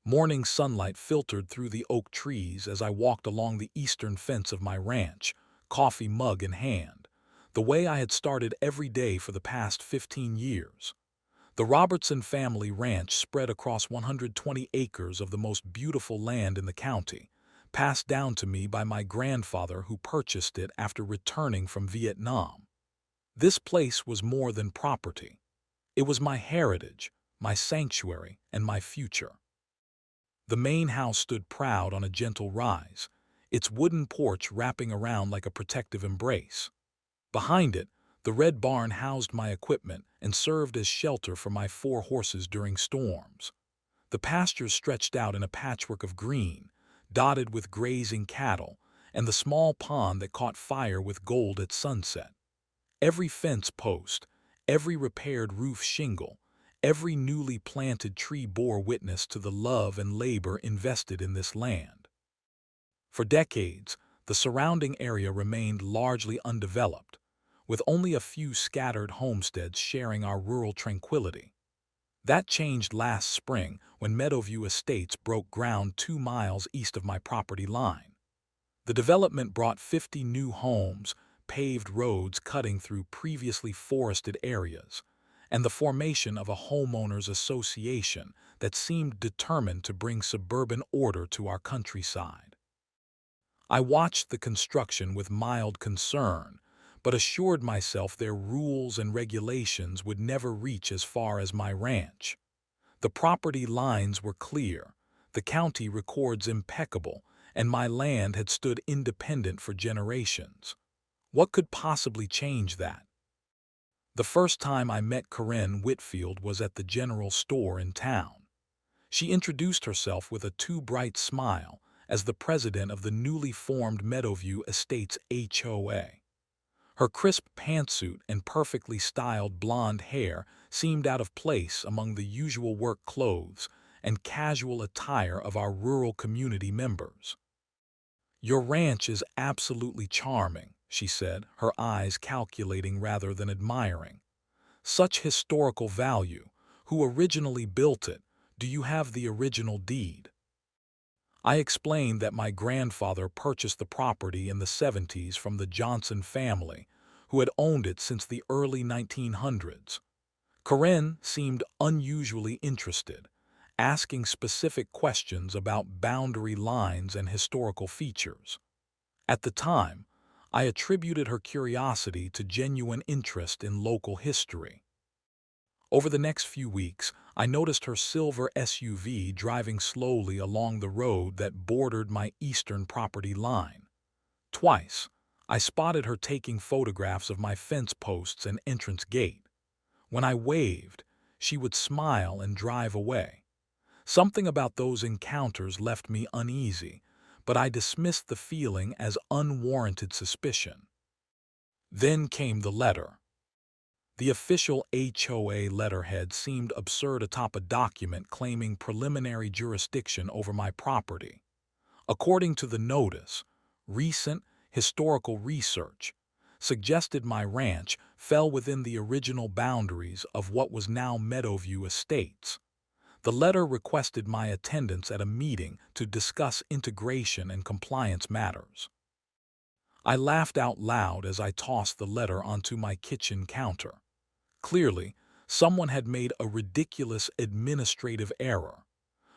Morning sunlight filtered through the oak trees as I walked along the eastern fence of my ranch, coffee mug in hand, the way I had started every day for the past 15 years. The Robertson family ranch spread across 120 acres of the most beautiful land in the county, passed down to me by my grandfather who purchased it after returning from Vietnam. This place was more than property. It was my heritage, my sanctuary, and my future. The main house stood proud on a gentle rise, its wooden porch wrapping around like a protective embrace. Behind it, the red barn housed my equipment and served as shelter for my 4 horses during storms. The pastures stretched out in a patchwork of green, dotted with grazing cattle, and the small pond that caught fire with gold at sunset. Every fence post, every repaired roof shingle, every newly planted tree bore witness to the love and labor invested in this land. For decades, the surrounding area remained largely undeveloped, with only a few scattered homesteads sharing our rural tranquility. That changed last spring when Meadowview Estates broke ground 2 miles east of my property line. The development brought 50 new homes, paved roads cutting through previously forested areas, and the formation of a homeowners association that seemed determined to bring suburban order to our countryside. I watched the construction with mild concern, but assured myself their rules and regulations would never reach as far as my ranch. The property lines were clear, the county records impeccable, and my land had stood independent for generations. What could possibly change that? The first time I met Karen Whitfield was at the general store in town. She introduced herself with a too bright smile as the president of the newly formed Meadowview Estates HOA. Her crisp pantsuit and perfectly styled blonde hair seemed out of place among the usual work clothes and casual attire of our rural community members. "Your ranch is absolutely charming," she said, her eyes calculating rather than admiring. "Such historical value. Who originally built it? Do you have the original deed?" I explained that my grandfather purchased the property in the 70s from the Johnson family, who had owned it since the early 1900s. Karen seemed unusually interested, asking specific questions about boundary lines and historical features. At the time, I attributed her curiosity to genuine interest in local history. Over the next few weeks, I noticed her silver SUV driving slowly along the road that bordered my eastern property line. Twice, I spotted her taking photographs of my fence posts and entrance gate. When I waved, she would smile and drive away. Something about those encounters left me uneasy, but I dismissed the feeling as unwarranted suspicion. Then came the letter. The official HOA letterhead seemed absurd atop a document claiming preliminary jurisdiction over my property. According to the notice, recent historical research suggested my ranch fell within the original boundaries of what was now Meadowview Estates. The letter requested my attendance at a meeting to discuss integration and compliance matters. I laughed out loud as I tossed the letter onto my kitchen counter. Clearly, someone had made a ridiculous administrative error.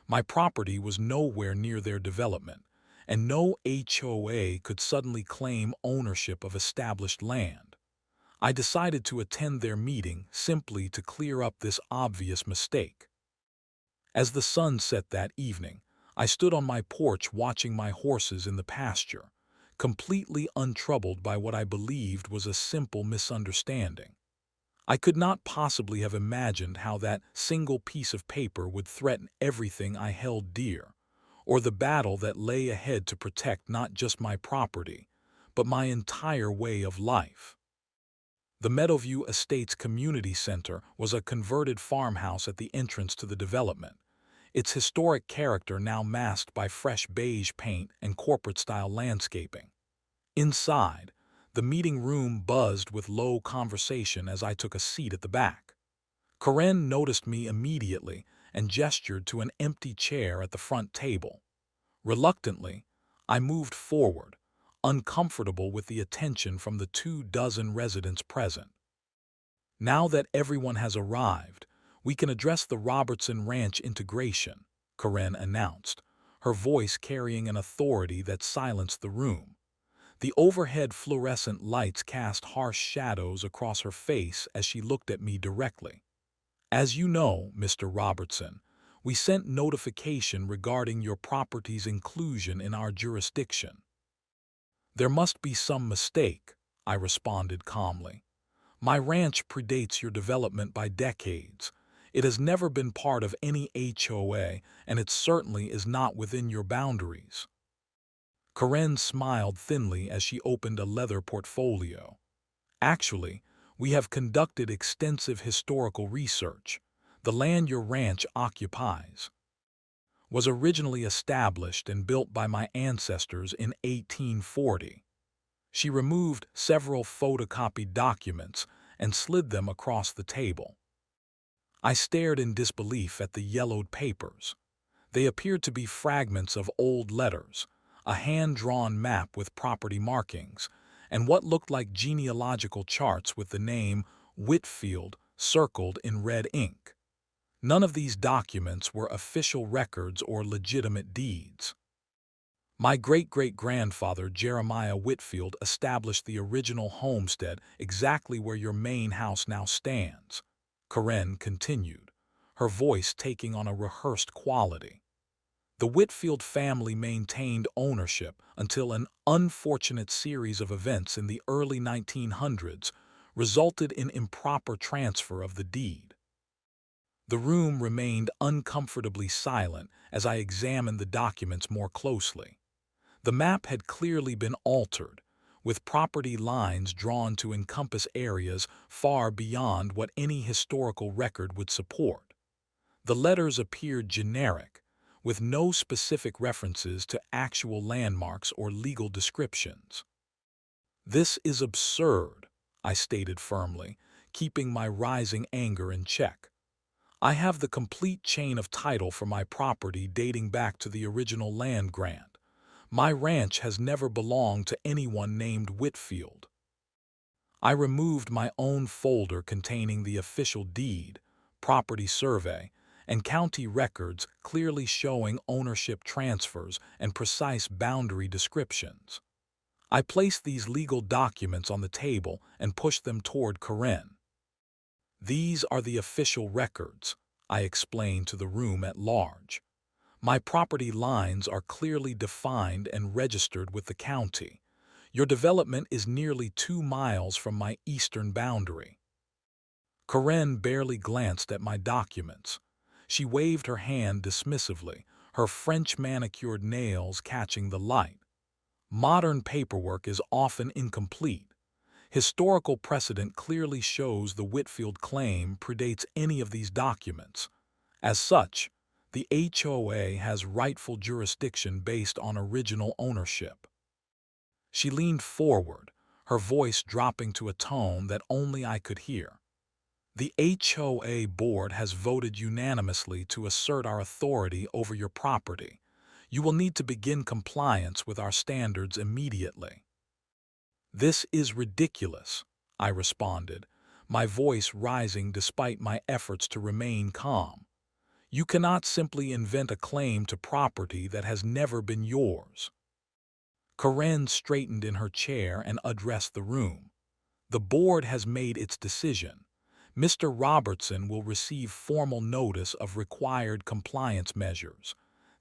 My property was nowhere near their development, and no HOA could suddenly claim ownership of established land. I decided to attend their meeting simply to clear up this obvious mistake. As the sun set that evening, I stood on my porch watching my horses in the pasture, completely untroubled by what I believed was a simple misunderstanding. I could not possibly have imagined how that single piece of paper would threaten everything I held dear, or the battle that lay ahead to protect not just my property, but my entire way of life. The Meadowview Estates Community Center was a converted farmhouse at the entrance to the development, its historic character now masked by fresh beige paint and corporate-style landscaping. Inside, the meeting room buzzed with low conversation as I took a seat at the back. Karen noticed me immediately and gestured to an empty chair at the front table. Reluctantly, I moved forward, uncomfortable with the attention from the 24 residents present. Now that everyone has arrived, we can address the Robertson Ranch integration, Karen announced, her voice carrying an authority that silenced the room. The overhead fluorescent lights cast harsh shadows across her face as she looked at me directly. As you know, Mr. Robertson, we sent notification regarding your property's inclusion in our jurisdiction. There must be some mistake, I responded calmly. My ranch predates your development by decades. It has never been part of any HOA, and it certainly is not within your boundaries. Karen smiled thinly as she opened a leather portfolio. Actually, we have conducted extensive historical research. The land your ranch occupies was originally established and built by my ancestors in 1840. She removed several photocopied documents and slid them across the table. I stared in disbelief at the yellowed papers. They appeared to be fragments of old letters, a hand-drawn map with property markings, and what looked like genealogical charts with the name Whitfield circled in red ink. None of these documents were official records or legitimate deeds. My great-great-grandfather Jeremiah Whitfield established the original homestead exactly where your main house now stands, Karen continued, her voice taking on a rehearsed quality. The Whitfield family maintained ownership until an unfortunate series of events in the early 1900s resulted in improper transfer of the deed. The room remained uncomfortably silent as I examined the documents more closely. The map had clearly been altered, with property lines drawn to encompass areas far beyond what any historical record would support. The letters appeared generic, with no specific references to actual landmarks or legal descriptions. This is absurd, I stated firmly, keeping my rising anger in check. I have the complete chain of title for my property dating back to the original land grant. My ranch has never belonged to anyone named Whitfield. I removed my own folder containing the official deed, property survey, and county records clearly showing ownership transfers and precise boundary descriptions. I placed these legal documents on the table and pushed them toward Karen. These are the official records, I explained to the room at large. My property lines are clearly defined and registered with the county. Your development is nearly 2 miles from my eastern boundary. Karen barely glanced at my documents. She waved her hand dismissively, her French manicured nails catching the light. Modern paperwork is often incomplete. Historical precedent clearly shows the Whitfield claim predates any of these documents. As such, the HOA has rightful jurisdiction based on original ownership. She leaned forward, her voice dropping to a tone that only I could hear. The HOA board has voted unanimously to assert our authority over your property. You will need to begin compliance with our standards immediately. This is ridiculous, I responded, my voice rising despite my efforts to remain calm. You cannot simply invent a claim to property that has never been yours. Karen straightened in her chair and addressed the room. The board has made its decision. Mr. Robertson will receive formal notice of required compliance measures.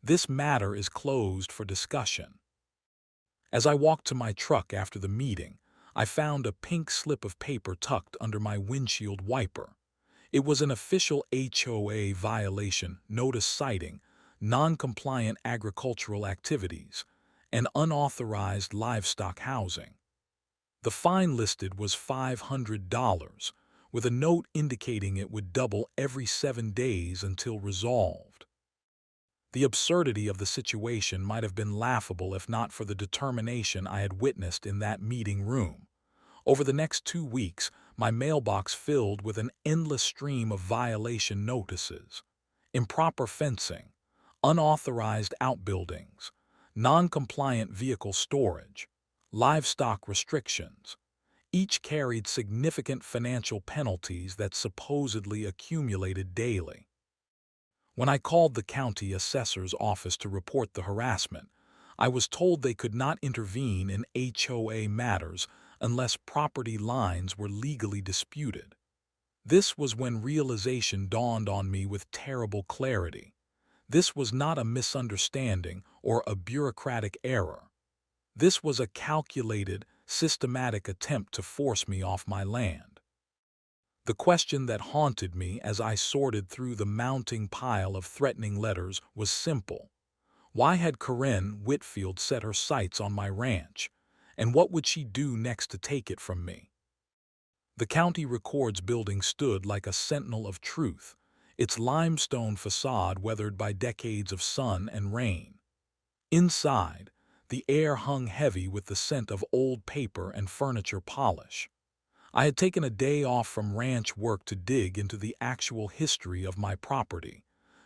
This matter is closed for discussion. As I walked to my truck after the meeting, I found a pink slip of paper tucked under my windshield wiper. It was an official HOA violation notice citing non-compliant agricultural activities and unauthorized livestock housing. The fine listed was $500, with a note indicating it would double every 7 days until resolved. The absurdity of the situation might have been laughable if not for the determination I had witnessed in that meeting room. Over the next 2 weeks, my mailbox filled with an endless stream of violation notices. improper fencing, unauthorized outbuildings, non-compliant vehicle storage, livestock restrictions. Each carried significant financial penalties that supposedly accumulated daily. When I called the county assessor's office to report the harassment, I was told they could not intervene in HOA matters unless property lines were legally disputed. This was when realization dawned on me with terrible clarity. This was not a misunderstanding or a bureaucratic error. This was a calculated, systematic attempt to force me off my land. The question that haunted me as I sorted through the mounting pile of threatening letters was simple. Why had Karen Whitfield set her sights on my ranch, and what would she do next to take it from me? The county records building stood like a sentinel of truth, its limestone facade weathered by decades of sun and rain. Inside, the air hung heavy with the scent of old paper and furniture polish. I had taken a day off from ranch work to dig into the actual history of my property,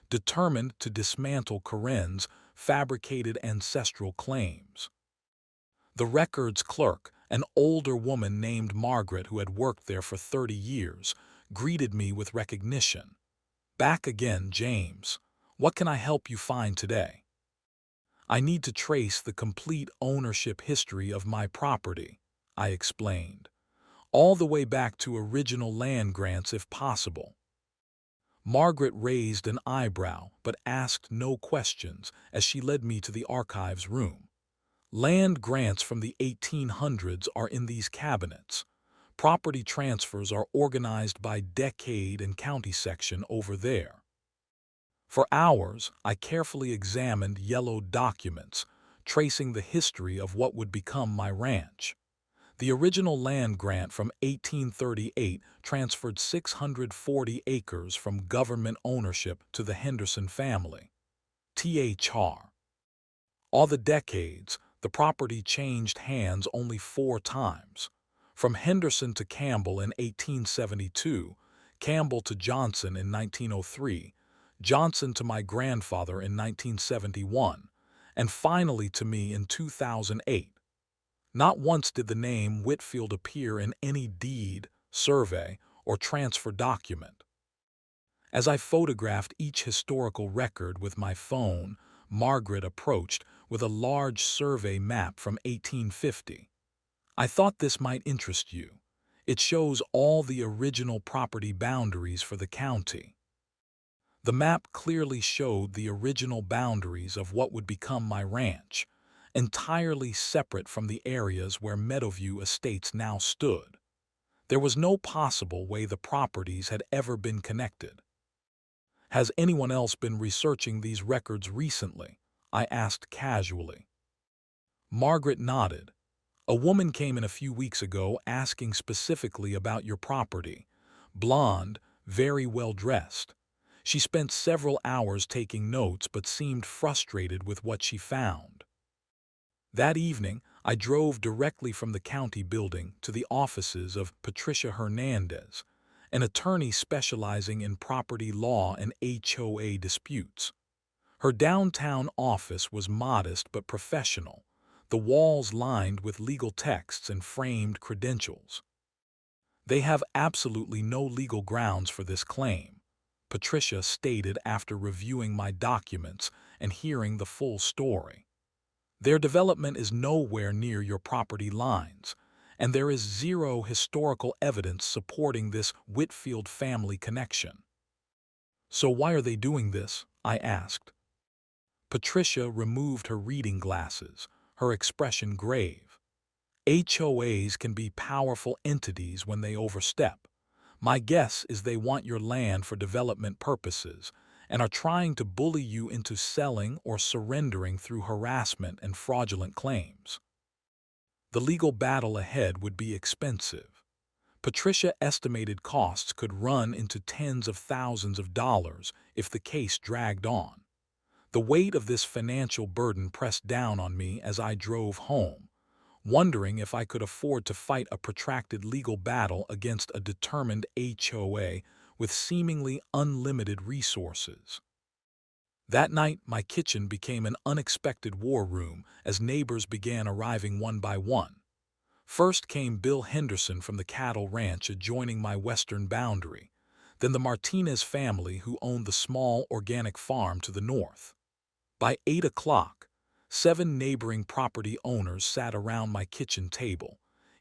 determined to dismantle Karen's fabricated ancestral claims. The records clerk, an older woman named Margaret who had worked there for 30 years, greeted me with recognition. "Back again, James. What can I help you find today?" "I need to trace the complete ownership history of my property," I explained, "all the way back to original land grants if possible." Margaret raised an eyebrow but asked no questions as she led me to the archives room. Land grants from the 1800s are in these cabinets. Property transfers are organized by decade and county section over there. For hours, I carefully examined yellowed documents, tracing the history of what would become my ranch. The original land grant from 1838 transferred 640 acres from government ownership to the Henderson family. THR. All the decades, the property changed hands only 4 times. From Henderson to Campbell in 1872, Campbell to Johnson in 1903, Johnson to my grandfather in 1971, and finally to me in 2008. Not once did the name Whitfield appear in any deed, survey, or transfer document. As I photographed each historical record with my phone, Margaret approached with a large survey map from 1850. "I thought this might interest you. It shows all the original property boundaries for the county." The map clearly showed the original boundaries of what would become my ranch, entirely separate from the areas where Meadowview Estates now stood. There was no possible way the properties had ever been connected. "Has anyone else been researching these records recently?" I asked casually. Margaret nodded. "A woman came in a few weeks ago asking specifically about your property. Blonde, very well dressed. She spent several hours taking notes but seemed frustrated with what she found." That evening, I drove directly from the county building to the offices of Patricia Hernandez, an attorney specializing in property law and HOA disputes. Her downtown office was modest but professional, the walls lined with legal texts and framed credentials. "They have absolutely no legal grounds for this claim," Patricia stated after reviewing my documents and hearing the full story. "Their development is nowhere near your property lines, and there is zero historical evidence supporting this Whitfield family connection." "So why are they doing this?" I asked. Patricia removed her reading glasses, her expression grave. "HOAs can be powerful entities when they overstep. My guess is they want your land for development purposes and are trying to bully you into selling or surrendering through harassment and fraudulent claims." The legal battle ahead would be expensive. Patricia estimated costs could run into tens of thousands of dollars if the case dragged on. The weight of this financial burden pressed down on me as I drove home, wondering if I could afford to fight a protracted legal battle against a determined HOA with seemingly unlimited resources. That night, my kitchen became an unexpected war room as neighbors began arriving one by one. First came Bill Henderson from the cattle ranch adjoining my western boundary, then the Martinez family who owned the small organic farm to the north. By 8 o'clock, 7 neighboring property owners sat around my kitchen table,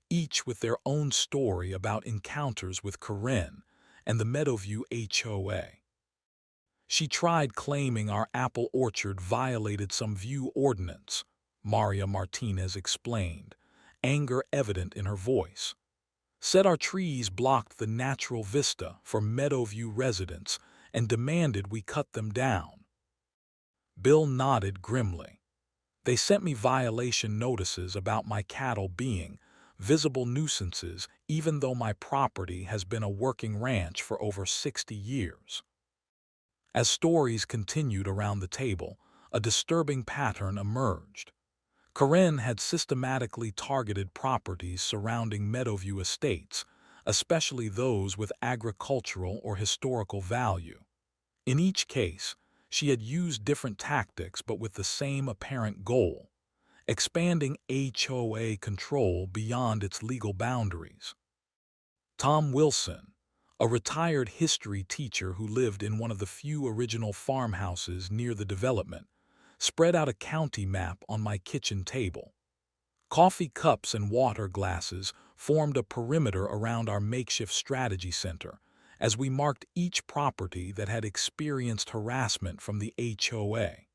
each with their own story about encounters with Karen and the Meadowview HOA. She tried claiming our apple orchard violated some view ordinance, Maria Martinez explained, anger evident in her voice. Said our trees blocked the natural vista for Meadowview residents and demanded we cut them down. Bill nodded grimly. They sent me violation notices about my cattle being visible nuisances even though my property has been a working ranch for over 60 years. As stories continued around the table, a disturbing pattern emerged. Karen had systematically targeted properties surrounding Meadowview estates, especially those with agricultural or historical value. In each case, she had used different tactics but with the same apparent goal: expanding HOA control beyond its legal boundaries. Tom Wilson, a retired history teacher who lived in one of the few original farmhouses near the development, spread out a county map on my kitchen table. Coffee cups and water glasses formed a perimeter around our makeshift strategy center as we marked each property that had experienced harassment from the HOA.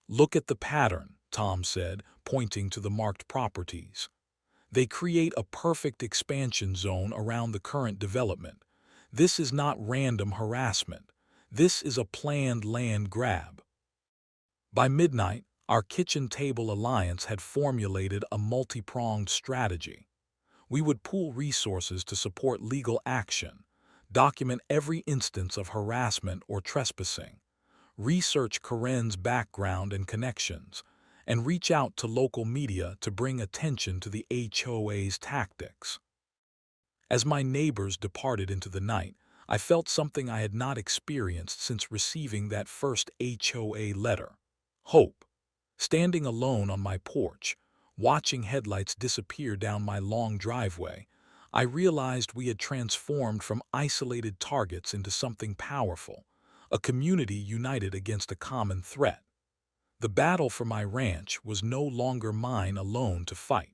"Look at the pattern," Tom said, pointing to the marked properties. "They create a perfect expansion zone around the current development. This is not random harassment. This is a planned land grab." By midnight, our kitchen table alliance had formulated a multi-pronged strategy. We would pool resources to support legal action, document every instance of harassment or trespassing, research Karen's background and connections, and reach out to local media to bring attention to the HOA's tactics. As my neighbors departed into the night, I felt something I had not experienced since receiving that first HOA letter: hope. Standing alone on my porch, watching headlights disappear down my long driveway, I realized we had transformed from isolated targets into something powerful, a community united against a common threat. The battle for my ranch was no longer mine alone to fight.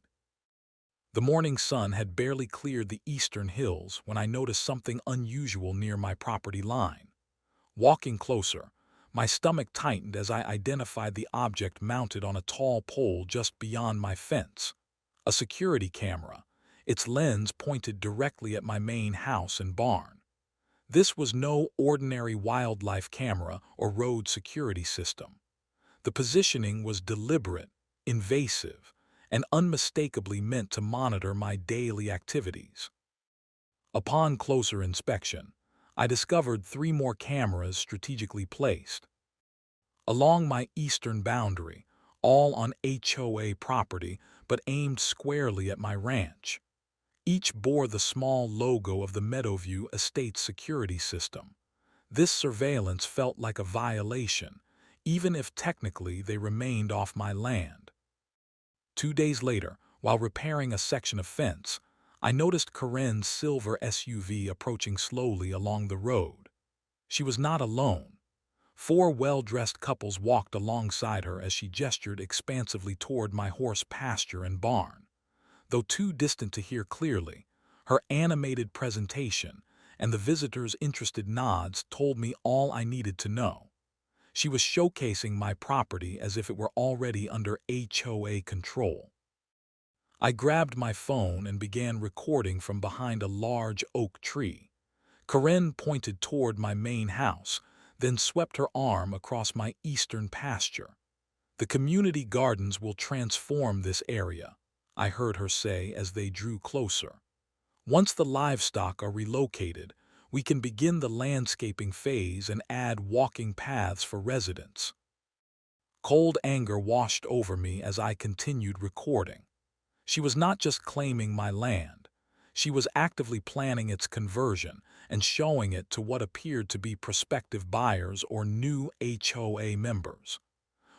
The morning sun had barely cleared the eastern hills when I noticed something unusual near my property line. Walking closer, my stomach tightened as I identified the object mounted on a tall pole just beyond my fence. A security camera, its lens pointed directly at my main house and barn. This was no ordinary wildlife camera or road security system. The positioning was deliberate, invasive, and unmistakably meant to monitor my daily activities. Upon closer inspection, I discovered 3 more cameras strategically placed along my eastern boundary, all on HOA property but aimed squarely at my ranch. Each bore the small logo of the Meadowview Estate security system. This surveillance felt like a violation, even if technically they remained off my land. 2 days later, while repairing a section of fence, I noticed Karen's silver SUV approaching slowly along the road. She was not alone. 4 well-dressed couples walked alongside her as she gestured expansively toward my horse pasture and barn. Though too distant to hear clearly, her animated presentation and the visitors' interested nods told me all I needed to know. She was showcasing my property as if it were already under HOA control. I grabbed my phone and began recording from behind a large oak tree. Karen pointed toward my main house, then swept her arm across my eastern pasture. "The community gardens will transform this area," I heard her say as they drew closer. "Once the livestock are relocated, we can begin the landscaping phase and add walking paths for residents." Cold anger washed over me as I continued recording. She was not just claiming my land. She was actively planning its conversion and showing it to what appeared to be prospective buyers or new HOA members.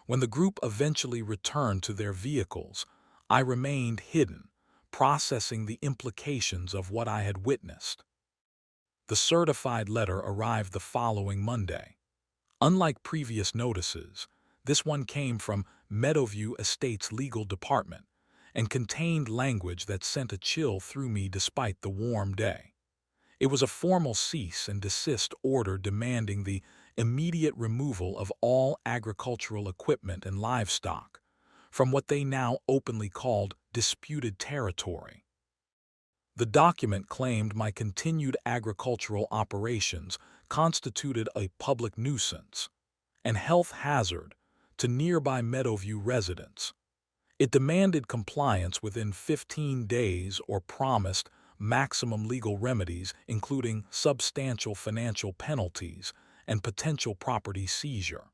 When the group eventually returned to their vehicles, I remained hidden, processing the implications of what I had witnessed. The certified letter arrived the following Monday. Unlike previous notices, this one came from Meadowview Estates Legal Department and contained language that sent a chill through me despite the warm day. It was a formal cease and desist order demanding the immediate removal of all agricultural equipment and livestock from what they now openly called disputed territory. The document claimed my continued agricultural operations constituted a public nuisance and health hazard to nearby Meadowview residents. It demanded compliance within 15 days or promised maximum legal remedies, including substantial financial penalties and potential property seizure.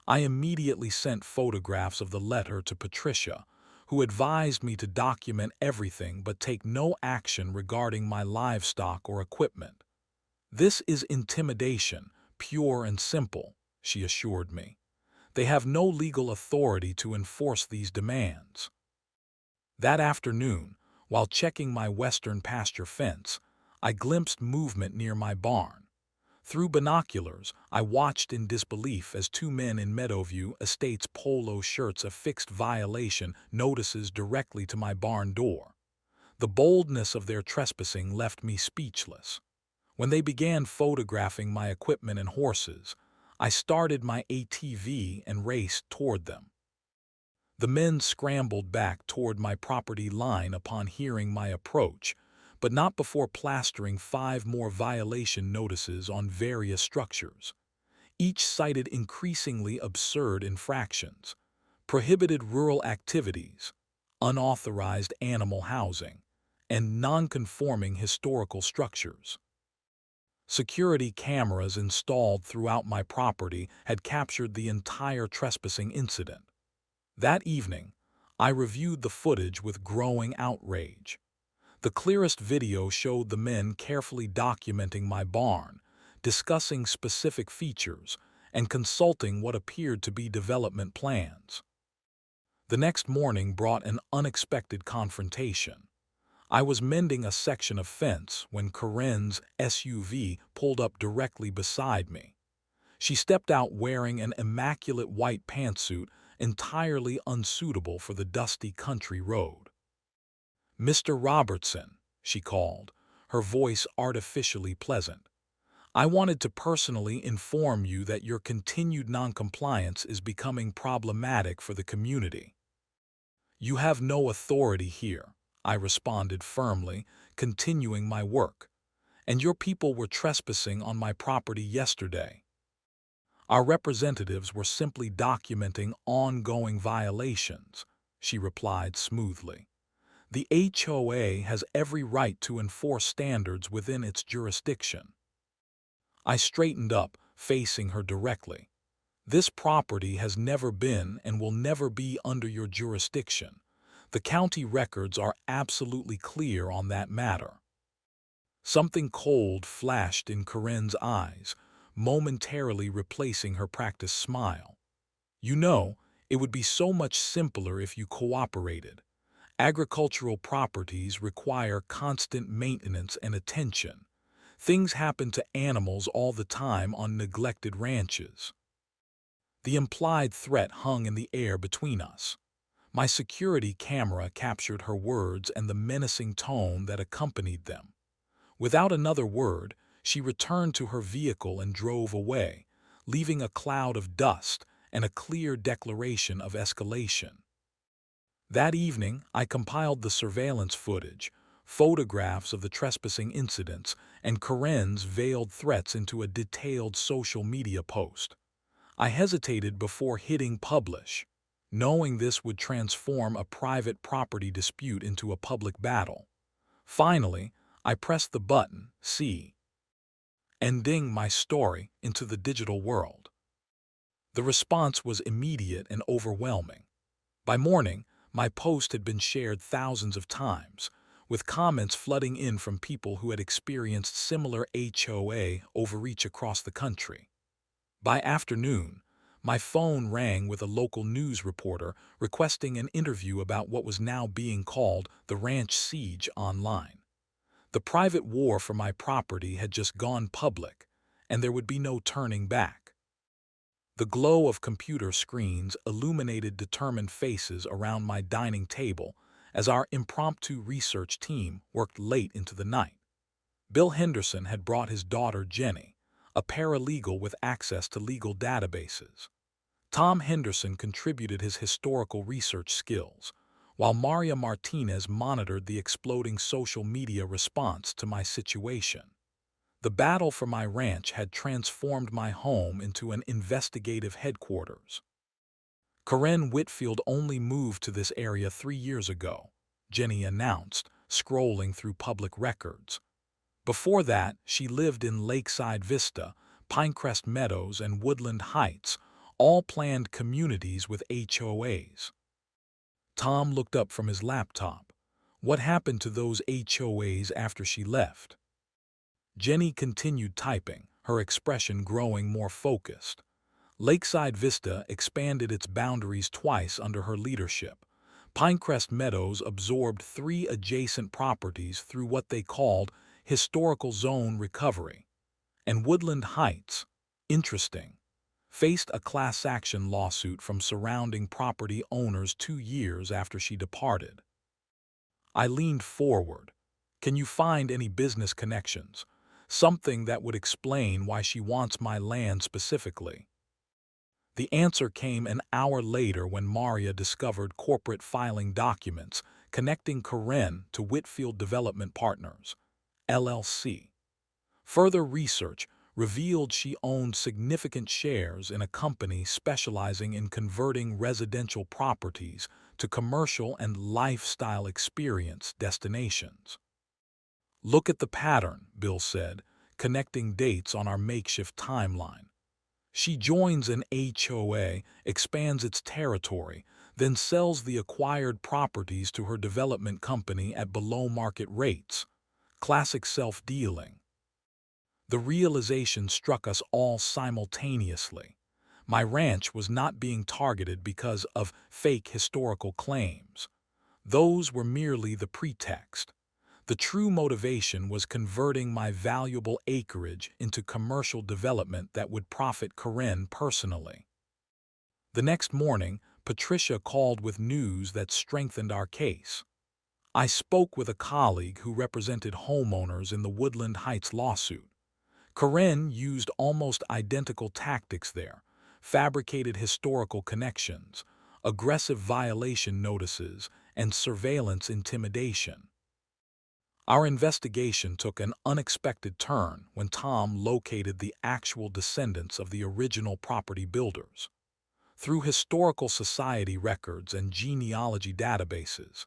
I immediately sent photographs of the letter to Patricia, who advised me to document everything but take no action regarding my livestock or equipment. "This is intimidation, pure and simple," she assured me. "They have no legal authority to enforce these demands." That afternoon, while checking my western pasture fence, I glimpsed movement near my barn. Through binoculars, I watched in disbelief as two men in Meadowview Estates polo shirts affixed violation notices directly to my barn door. The boldness of their trespassing left me speechless. When they began photographing my equipment and horses, I started my ATV and raced toward them. The men scrambled back toward my property line upon hearing my approach, but not before plastering 5 more violation notices on various structures. Each cited increasingly absurd infractions: prohibited rural activities, unauthorized animal housing, and non-conforming historical structures. Security cameras installed throughout my property had captured the entire trespassing incident. That evening, I reviewed the footage with growing outrage. The clearest video showed the men carefully documenting my barn, discussing specific features, and consulting what appeared to be development plans. The next morning brought an unexpected confrontation. I was mending a section of fence when Karen's SUV pulled up directly beside me. She stepped out wearing an immaculate white pantsuit entirely unsuitable for the dusty country road. "Mr. Robertson," she called, her voice artificially pleasant, "I wanted to personally inform you that your continued noncompliance is becoming problematic for the community." "You have no authority here," I responded firmly, continuing my work. "And your people were trespassing on my property yesterday." "Our representatives were simply documenting ongoing violations," she replied smoothly. "The HOA has every right to enforce standards within its jurisdiction." I straightened up, facing her directly. "This property has never been and will never be under your jurisdiction. The county records are absolutely clear on that matter." Something cold flashed in Karen's eyes, momentarily replacing her practiced smile. "You know, it would be so much simpler if you cooperated. Agricultural properties require constant maintenance and attention. Things happen to animals all the time on neglected ranches." The implied threat hung in the air between us. My security camera captured her words and the menacing tone that accompanied them. Without another word, she returned to her vehicle and drove away, leaving a cloud of dust and a clear declaration of escalation. That evening, I compiled the surveillance footage, photographs of the trespassing incidents, and Karen's veiled threats into a detailed social media post. I hesitated before hitting publish, knowing this would transform a private property dispute into a public battle. Finally, I pressed the button, ending my story into the digital world. The response was immediate and overwhelming. By morning, my post had been shared thousands of times, with comments flooding in from people who had experienced similar HOA overreach across the country. By afternoon, my phone rang with a local news reporter requesting an interview about what was now being called the ranch siege online. The private war for my property had just gone public, and there would be no turning back. The glow of computer screens illuminated determined faces around my dining table as our impromptu research team worked late into the night. Bill Henderson had brought his daughter Jenny, a paralegal with access to legal databases. Tom Henderson contributed his historical research skills, while Maria Martinez monitored the exploding social media response to my situation. The battle for my ranch had transformed my home into an investigative headquarters. Karen Whitfield only moved to this area 3 years ago, Jenny announced, scrolling through public records. Before that, she lived in Lakeside Vista, Pinecrest Meadows, and Woodland Heights, all planned communities with HOAs. Tom looked up from his laptop. What happened to those HOAs after she left? Jenny continued typing, her expression growing more focused. Lakeside Vista expanded its boundaries twice under her leadership. Pinecrest Meadows absorbed 3 adjacent properties through what they called historical zone recovery. And Woodland Heights, interesting, faced a class action lawsuit from surrounding property owners 2 years after she departed. I leaned forward. Can you find any business connections? Something that would explain why she wants my land specifically. The answer came an hour later when Maria discovered corporate filing documents connecting Karen to Whitfield Development Partners, LLC. Further research revealed she owned significant shares in a company specializing in converting residential properties to commercial and lifestyle experience destinations. Look at the pattern, Bill said, connecting dates on our makeshift timeline. She joins an HOA, expands its territory, then sells the acquired properties to her development company at below-market rates. Classic self-dealing. The realization struck us all simultaneously. My ranch was not being targeted because of fake historical claims. Those were merely the pretext. The true motivation was converting my valuable acreage into commercial development that would profit Karen personally. The next morning, Patricia called with news that strengthened our case. I spoke with a colleague who represented homeowners in the Woodland Heights lawsuit. Karen used almost identical tactics there: fabricated historical connections, aggressive violation notices, and surveillance intimidation. Our investigation took an unexpected turn when Tom located the actual descendants of the original property builders. Through historical society records and genealogy databases,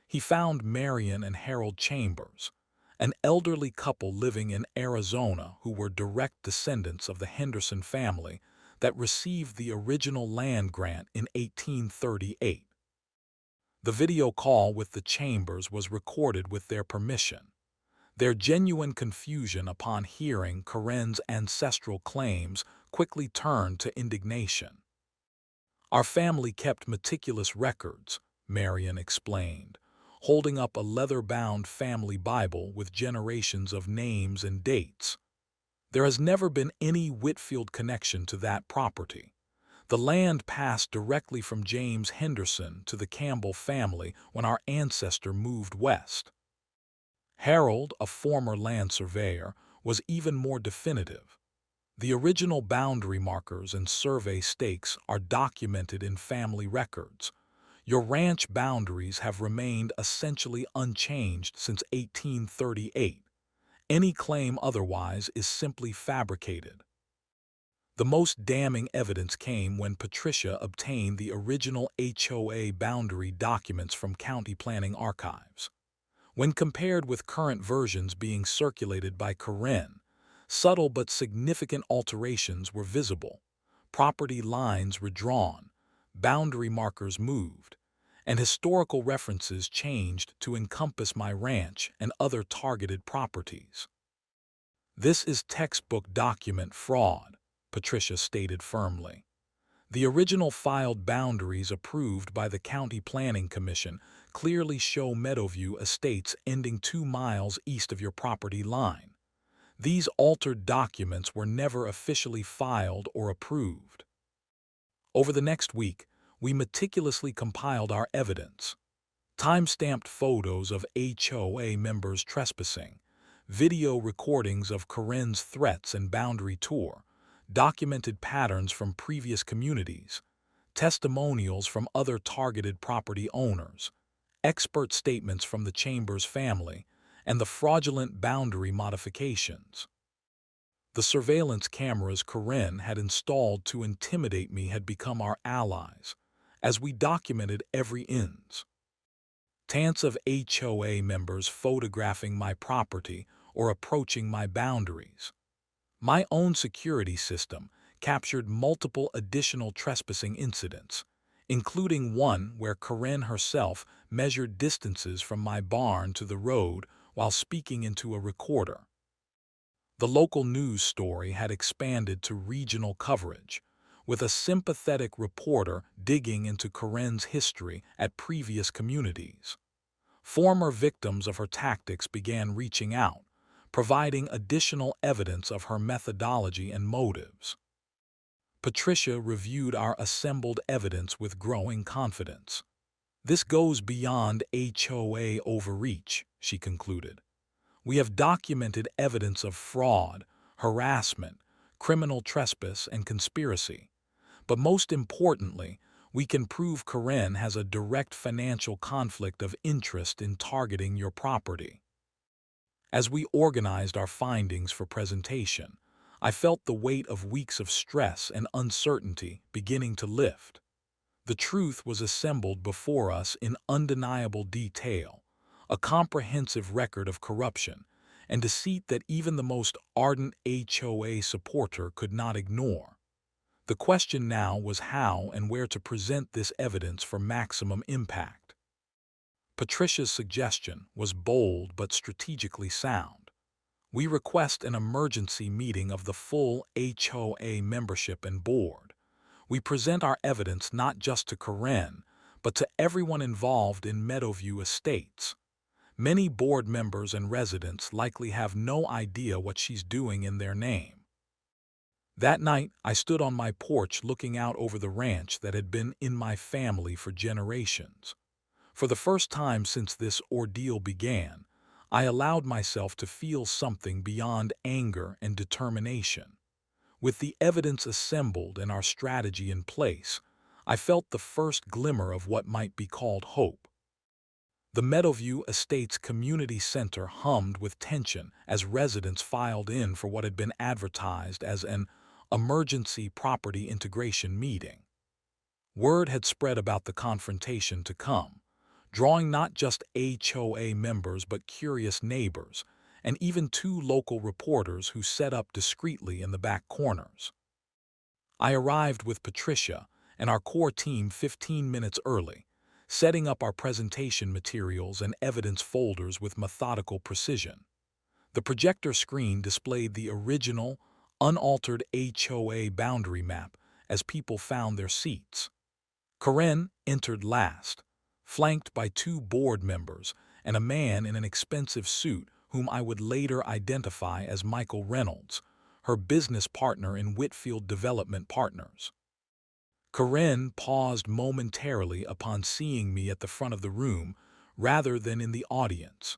he found Marion and Harold Chambers, an elderly couple living in Arizona who were direct descendants of the Henderson family that received the original land grant in 1838. The video call with the Chambers was recorded with their permission. Their genuine confusion upon hearing Karen's ancestral claims quickly turned to indignation. Our family kept meticulous records, Marion explained, holding up a leather-bound family Bible with generations of names and dates. There has never been any Whitfield connection to that property. The land passed directly from James Henderson to the Campbell family when our ancestor moved west. Harold, a former land surveyor, was even more definitive. The original boundary markers and survey stakes are documented in family records. Your ranch boundaries have remained essentially unchanged since 1838. Any claim otherwise is simply fabricated. The most damning evidence came when Patricia obtained the original HOA boundary documents from county planning archives. When compared with current versions being circulated by Karen, subtle but significant alterations were visible. Property lines redrawn, boundary markers moved, and historical references changed to encompass my ranch and other targeted properties. "This is textbook document fraud," Patricia stated firmly. "The original filed boundaries approved by the County Planning Commission clearly show Meadowview Estates ending 2 miles east of your property line. These altered documents were never officially filed or approved." Over the next week, we meticulously compiled our evidence. Time-stamped photos of HOA members trespassing, video recordings of Karen's threats and boundary tour, documented patterns from previous communities, testimonials from other targeted property owners, expert statements from the Chambers family, and the fraudulent boundary modifications. The surveillance cameras Karen had installed to intimidate me had become our allies, as we documented every inch. Tants of HOA members photographing my property or approaching my boundaries. My own security system captured multiple additional trespassing incidents, including one where Karen herself measured distances from my barn to the road while speaking into a recorder. The local news story had expanded to regional coverage, with a sympathetic reporter digging into Karen's history at previous communities. Former victims of her tactics began reaching out, providing additional evidence of her methodology and motives. Patricia reviewed our assembled evidence with growing confidence. "This goes beyond HOA overreach," she concluded. "We have documented evidence of fraud, harassment, criminal trespass, and conspiracy. But most importantly, we can prove Karen has a direct financial conflict of interest in targeting your property." As we organized our findings for presentation, I felt the weight of weeks of stress and uncertainty beginning to lift. The truth was assembled before us in undeniable detail, a comprehensive record of corruption and deceit that even the most ardent HOA supporter could not ignore. The question now was how and where to present this evidence for maximum impact. Patricia's suggestion was bold but strategically sound. "We request an emergency meeting of the full HOA membership and board. We present our evidence not just to Karen, but to everyone involved in Meadowview Estates. Many board members and residents likely have no idea what she's doing in their name." That night, I stood on my porch looking out over the ranch that had been in my family for generations. For the first time since this ordeal began, I allowed myself to feel something beyond anger and determination. With the evidence assembled and our strategy in place, I felt the first glimmer of what might be called hope. The Meadowview Estates Community Center hummed with tension as residents filed in for what had been advertised as an emergency property integration meeting. Word had spread about the confrontation to come, drawing not just HOA members but curious neighbors, and even 2 local reporters who set up discreetly in the back corners. I arrived with Patricia and our core team 15 minutes early, setting up our presentation materials and evidence folders with methodical precision. The projector screen displayed the original, unaltered HOA boundary map as people found their seats. Karen entered last, flanked by 2 board members and a man in an expensive suit whom I would later identify as Michael Reynolds, her business partner in Whitfield Development Partners. Karen paused momentarily upon seeing me at the front of the room rather than in the audience.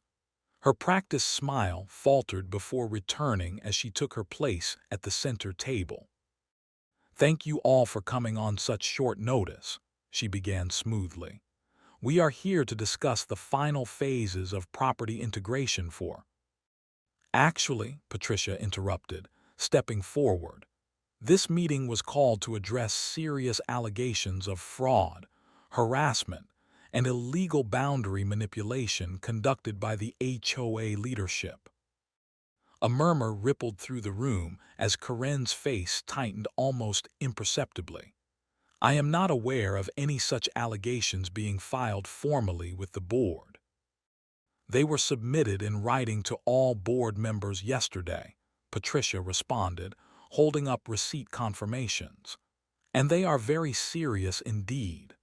Her practiced smile faltered before returning as she took her place at the center table. "Thank you all for coming on such short notice," she began smoothly. "We are here to discuss the final phases of property integration for—" "Actually," Patricia interrupted, stepping forward, "this meeting was called to address serious allegations of fraud, harassment, and illegal boundary manipulation conducted by the HOA leadership." A murmur rippled through the room as Karen's face tightened almost imperceptibly. I am not aware of any such allegations being filed formally with the board. They were submitted in writing to all board members yesterday, Patricia responded, holding up receipt confirmations. And they are very serious indeed.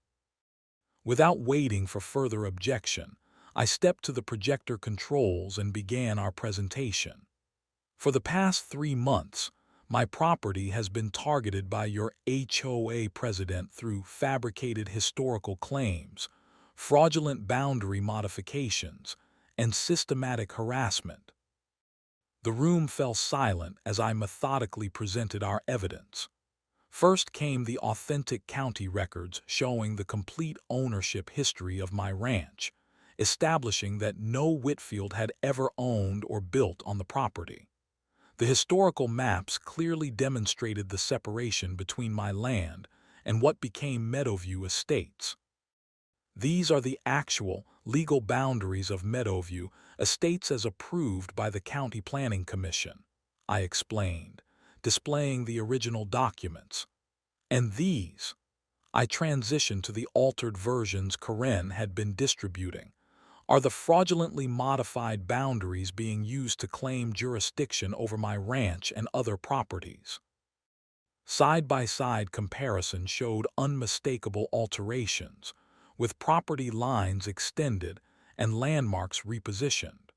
Without waiting for further objection, I stepped to the projector controls and began our presentation. For the past 3 months, my property has been targeted by your HOA president through fabricated historical claims, fraudulent boundary modifications, and systematic harassment. The room fell silent as I methodically presented our evidence. First came the authentic county records showing the complete ownership history of my ranch, establishing that no Whitfield had ever owned or built on the property. The historical maps clearly demonstrated the separation between my land and what became Meadowview Estates. These are the actual, legal boundaries of Meadowview Estates as approved by the County Planning Commission, I explained, displaying the original documents. And these, I transitioned to the altered versions Karen had been distributing, are the fraudulently modified boundaries being used to claim jurisdiction over my ranch and other properties. Side-by-side comparison showed unmistakable alterations, with property lines extended and landmarks repositioned.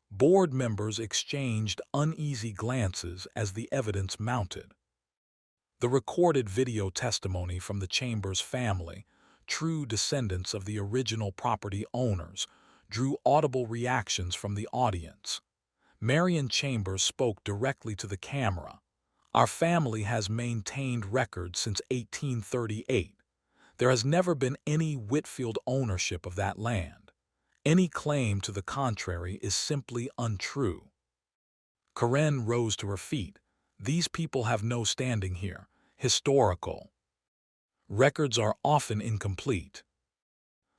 Board members exchanged uneasy glances as the evidence mounted. The recorded video testimony from the Chambers family, true descendants of the original property owners, drew audible reactions from the audience. Marion Chambers spoke directly to the camera. Our family has maintained records since 1838. There has never been any Whitfield ownership of that land. Any claim to the contrary is simply untrue. Karen rose to her feet. These people have no standing here. Historical records are often incomplete.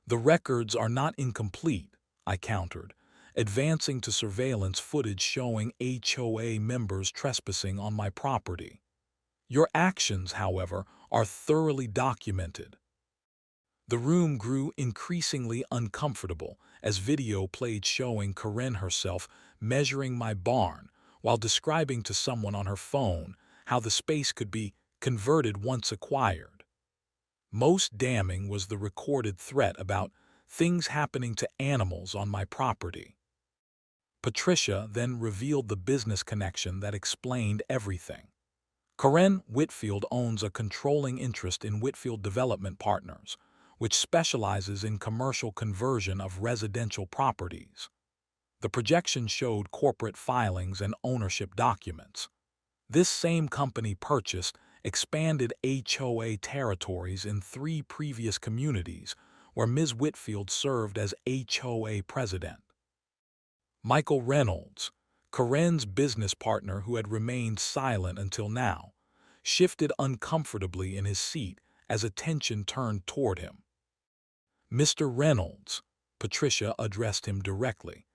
The records are not incomplete, I countered, advancing to surveillance footage showing HOA members trespassing on my property. Your actions, however, are thoroughly documented. The room grew increasingly uncomfortable as video played showing Karen herself measuring my barn while describing to someone on her phone how the space could be converted once acquired. Most damning was the recorded threat about things happening to animals on my property. Patricia then revealed the business connection that explained everything. Karen Whitfield owns a controlling interest in Whitfield Development Partners, which specializes in commercial conversion of residential properties. The projection showed corporate filings and ownership documents. This same company purchased expanded HOA territories in 3 previous communities where Ms. Whitfield served as HOA president. Michael Reynolds, Karen's business partner who had remained silent until now, shifted uncomfortably in his seat as attention turned toward him. Mr. Reynolds, Patricia addressed him directly,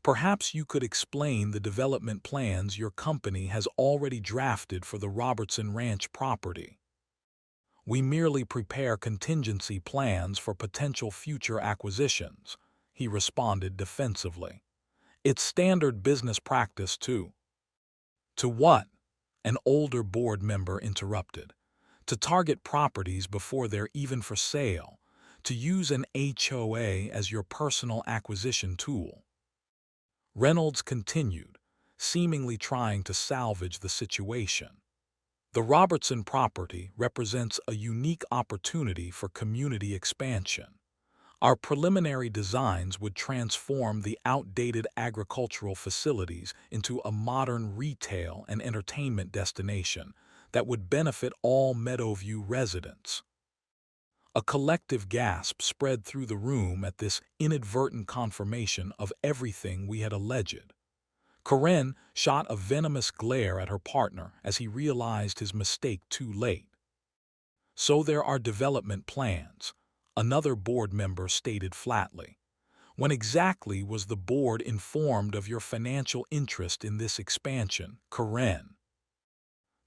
perhaps you could explain the development plans your company has already drafted for the Robertson Ranch property. We merely prepare contingency plans for potential future acquisitions, he responded defensively. It's standard business practice too. To what? An older board member interrupted. To target properties before they're even for sale, to use an HOA as your personal acquisition tool. Reynolds continued, seemingly trying to salvage the situation. The Robertson property represents a unique opportunity for community expansion. Our preliminary designs would transform the outdated agricultural facilities into a modern retail and entertainment destination that would benefit all Meadowview residents. A collective gasp spread through the room at this inadvertent confirmation of everything we had alleged. Karen shot a venomous glare at her partner as he realized his mistake too late. So there are development plans, another board member stated flatly. When exactly was the board informed of your financial interest in this expansion, Karen?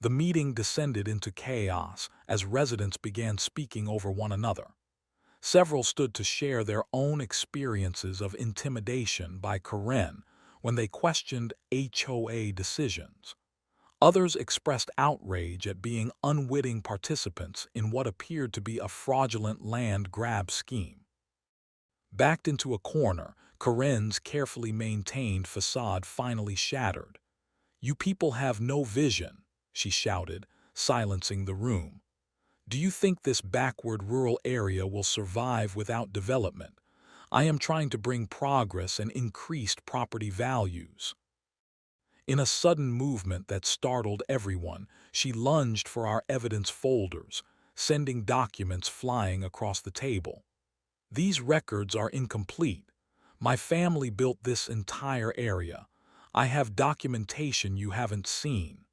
The meeting descended into chaos as residents began speaking over one another. Several stood to share their own experiences of intimidation by Karen when they questioned HOA decisions. Others expressed outrage at being unwitting participants in what appeared to be a fraudulent land grab scheme. Backed into a corner, Karen's carefully maintained facade finally shattered. "You people have no vision," she shouted, silencing the room. "Do you think this backward rural area will survive without development? I am trying to bring progress and increased property values." In a sudden movement that startled everyone, she lunged for our evidence folders, sending documents flying across the table. "These records are incomplete. My family built this entire area. I have documentation you haven't seen."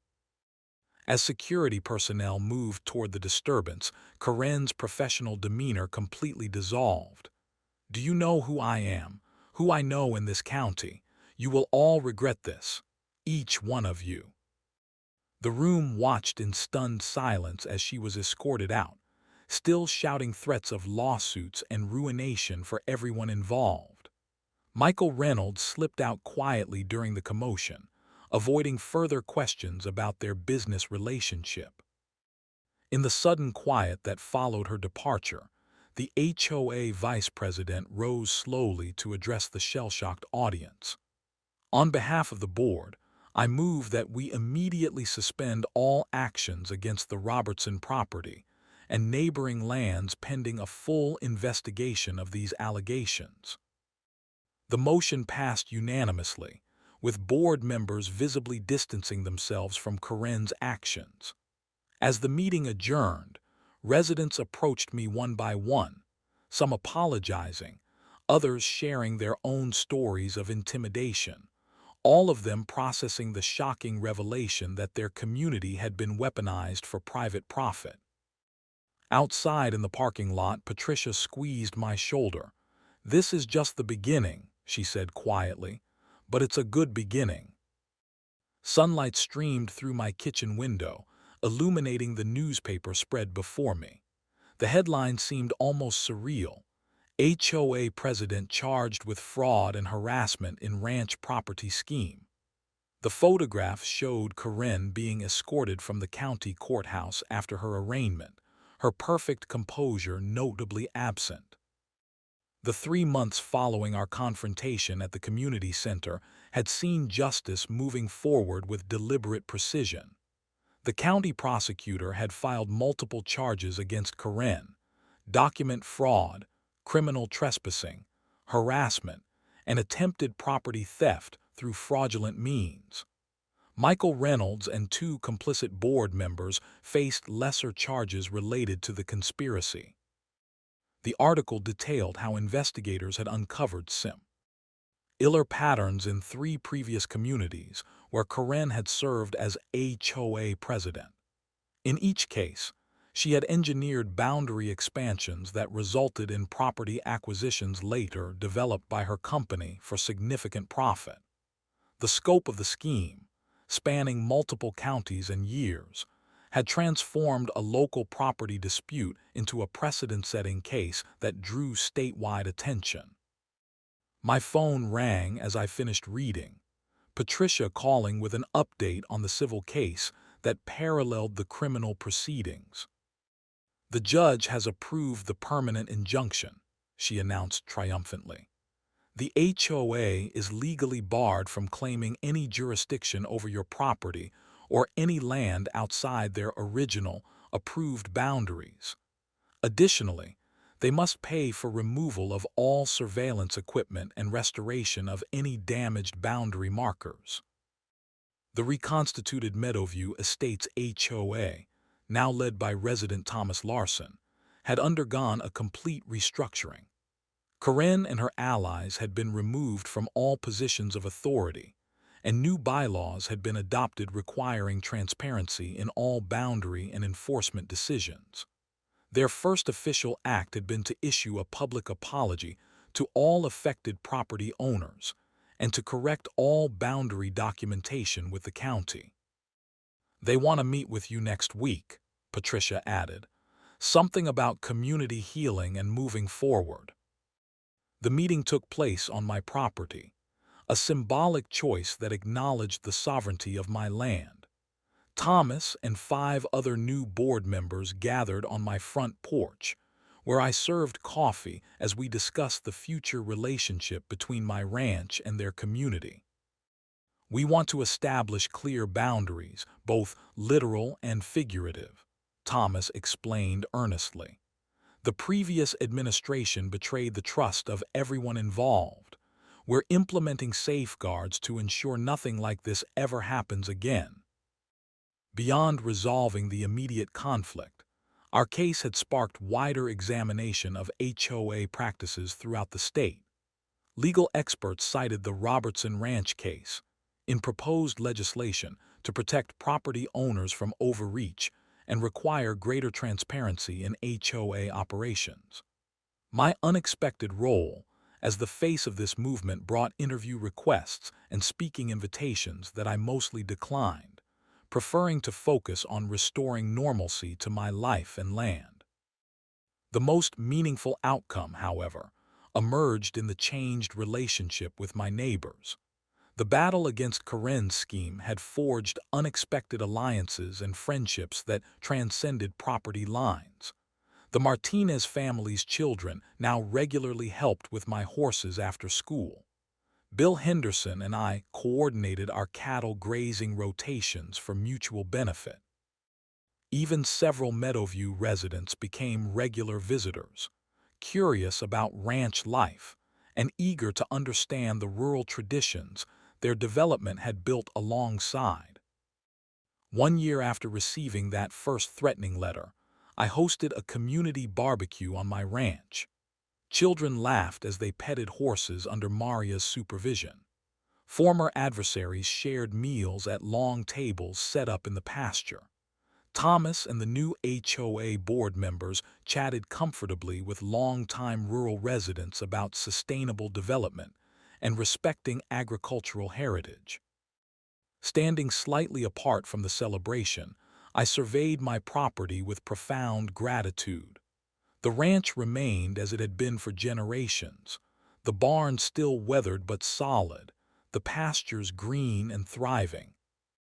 As security personnel moved toward the disturbance, Karen's professional demeanor completely dissolved. "Do you know who I am? Who I know in this county? You will all regret this. Each one of you." The room watched in stunned silence as she was escorted out, still shouting threats of lawsuits and ruination for everyone involved. Michael Reynolds slipped out quietly during the commotion, avoiding further questions about their business relationship. In the sudden quiet that followed her departure, the HOA vice president rose slowly to address the shell-shocked audience. "On behalf of the board, I move that we immediately suspend all actions against the Robertson property and neighboring lands pending a full investigation of these allegations." The motion passed unanimously, with board members visibly distancing themselves from Karen's actions. As the meeting adjourned, residents approached me one by one, some apologizing, others sharing their own stories of intimidation, all of them processing the shocking revelation that their community had been weaponized for private profit. Outside in the parking lot, Patricia squeezed my shoulder. "This is just the beginning," she said quietly, "but it's a good beginning." Sunlight streamed through my kitchen window, illuminating the newspaper spread before me. The headline seemed almost surreal: "HOA President Charged with Fraud and Harassment in Ranch Property Scheme." The photograph showed Karen being escorted from the county courthouse after her arraignment, her perfect composure notably absent. The 3 months following our confrontation at the community center had seen justice moving forward with deliberate precision. The county prosecutor had filed multiple charges against Karen: document fraud, criminal trespassing, harassment, and attempted property theft through fraudulent means. Michael Reynolds and 2 complicit board members faced lesser charges related to the conspiracy. The article detailed how investigators had uncovered similar patterns in 3 previous communities where Karen had served as HOA president. In each case, she had engineered boundary expansions that resulted in property acquisitions later developed by her company for significant profit. The scope of the scheme, spanning multiple counties and years, had transformed a local property dispute into a precedent-setting case that drew statewide attention. My phone rang as I finished reading, Patricia calling with an update on the civil case that paralleled the criminal proceedings. "The judge has approved the permanent injunction," she announced triumphantly. "The HOA is legally barred from claiming any jurisdiction over your property or any land outside their original, approved boundaries. Additionally, they must pay for removal of all surveillance equipment and restoration of any damaged boundary markers." The reconstituted Meadowview Estates HOA, now led by resident Thomas Larson, had undergone a complete restructuring. Karen and her allies had been removed from all positions of authority, and new bylaws had been adopted requiring transparency in all boundary and enforcement decisions. Their first official act had been to issue a public apology to all affected property owners and to correct all boundary documentation with the county. "They want to meet with you next week," Patricia added. "Something about community healing and moving forward." The meeting took place on my property, a symbolic choice that acknowledged the sovereignty of my land. Thomas and 5 other new board members gathered on my front porch, where I served coffee as we discussed the future relationship between my ranch and their community. "We want to establish clear boundaries, both literal and figurative," Thomas explained earnestly. "The previous administration betrayed the trust of everyone involved. We're implementing safeguards to ensure nothing like this ever happens again." Beyond resolving the immediate conflict, our case had sparked wider examination of HOA practices throughout the state. Legal experts cited the Robertson Ranch case in proposed legislation to protect property owners from overreach and require greater transparency in HOA operations. My unexpected role as the face of this movement brought interview requests and speaking invitations that I mostly declined, preferring to focus on restoring normalcy to my life and land. The most meaningful outcome, however, emerged in the changed relationship with my neighbors. The battle against Karen's scheme had forged unexpected alliances and friendships that transcended property lines. The Martinez family's children now regularly helped with my horses after school. Bill Henderson and I coordinated our cattle grazing rotations for mutual benefit. Even several Meadowview residents became regular visitors, curious about ranch life and eager to understand the rural traditions their development had built alongside. One year after receiving that first threatening letter, I hosted a community barbecue on my ranch. Children laughed as they petted horses under Maria's supervision. Former adversaries shared meals at long tables set up in the pasture. Thomas and the new HOA board members chatted comfortably with longtime rural residents about sustainable development and respecting agricultural heritage. Standing slightly apart from the celebration, I surveyed my property with profound gratitude. The ranch remained as it had been for generations, the barn still weathered but solid, the pastures green and thriving,